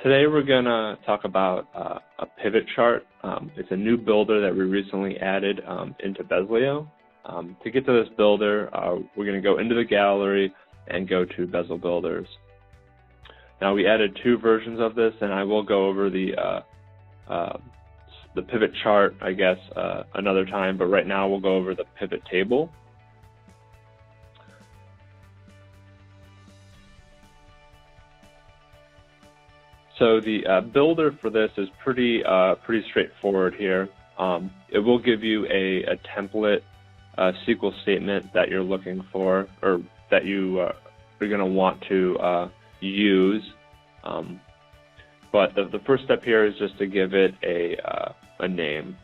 Today we're going to talk about a pivot chart. It's a new builder that we recently added into Bezlio. To get to this builder, we're going to go into the gallery and go to Bezel Builders. Now we added two versions of this, and I will go over the pivot chart, I guess, another time, but right now we'll go over the pivot table. So the builder for this is pretty straightforward here. It will give you a template SQL statement that you're looking for, or that you are going to want to use. But the first step here is just to give it a name.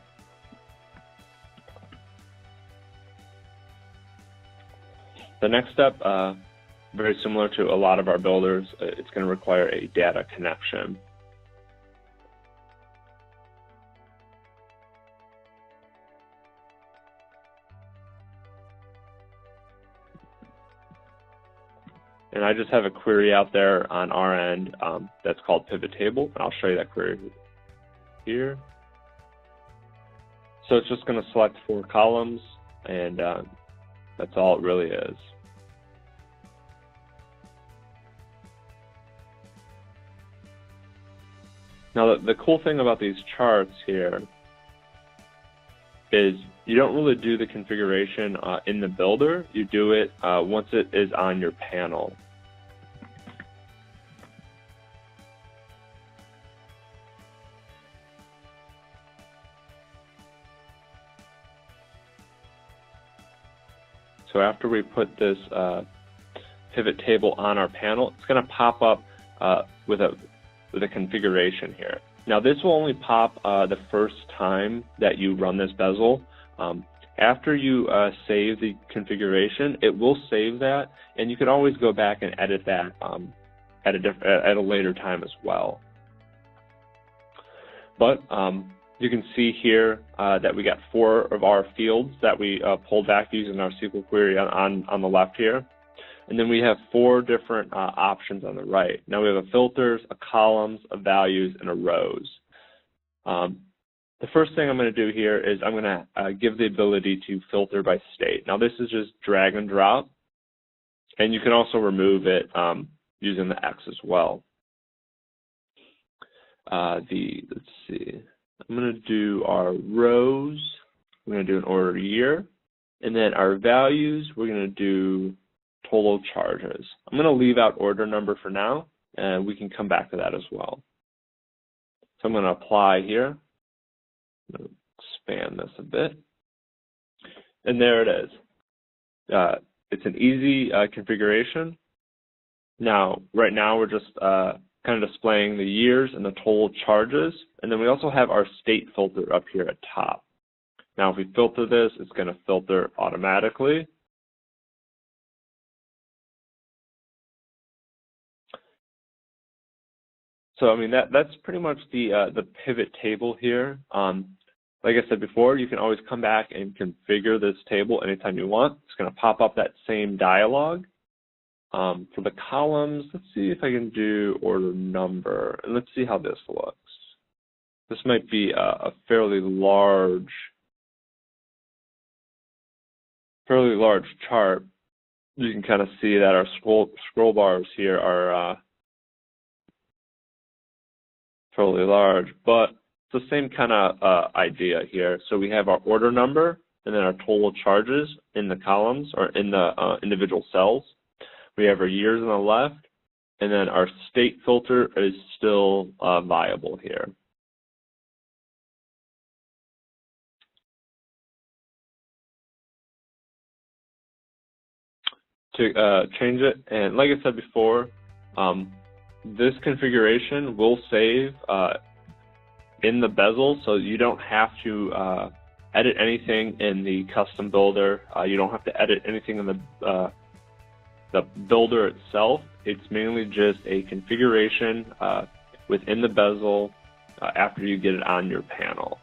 The next step, very similar to a lot of our builders, it's going to require a data connection. And I just have a query out there on our end that's called pivot table, and I'll show you that query here. So it's just going to select 4 columns, and that's all it really is. Now, the cool thing about these charts here is you don't really do the configuration in the builder. You do it once it is on your panel. So after we put this pivot table on our panel, it's going to pop up with a configuration here. Now this will only pop the first time that you run this bezel. After you save the configuration, it will save that, and you can always go back and edit that at a later time as well. But you can see here that we got 4 of our fields that we pulled back using our SQL query on the left here. And then we have 4 different options on the right. Now we have a filters, a columns, a values, and a rows. The first thing I'm going to do here is I'm going to give the ability to filter by state. Now this is just drag and drop, and you can also remove it using the X as well. Let's see, I'm going to do our rows. We're going to do an order year, and then our values, we're going to do total charges. I'm going to leave out order number for now, and we can come back to that as well. So I'm going to apply here. I'm going to expand this a bit. And there it is. It's an easy configuration. Now, right now, we're just kind of displaying the years and the total charges. And then we also have our state filter up here at top. Now, if we filter this, it's going to filter automatically. So I mean that's pretty much the pivot table here. Like I said before, you can always come back and configure this table anytime you want. It's going to pop up that same dialog. For the columns, let's see if I can do order number, and let's see how this looks. This might be a fairly large chart. You can kind of see that our scroll bars here are fairly large, but it's the same kind of idea here. So we have our order number and then our total charges in the columns or in the individual cells. We have our years on the left, and then our state filter is still viable here. To change it, and like I said before, this configuration will save in the bezel, so you don't have to edit anything in the custom builder. You don't have to edit anything in the builder itself. It's mainly just a configuration within the bezel after you get it on your panel.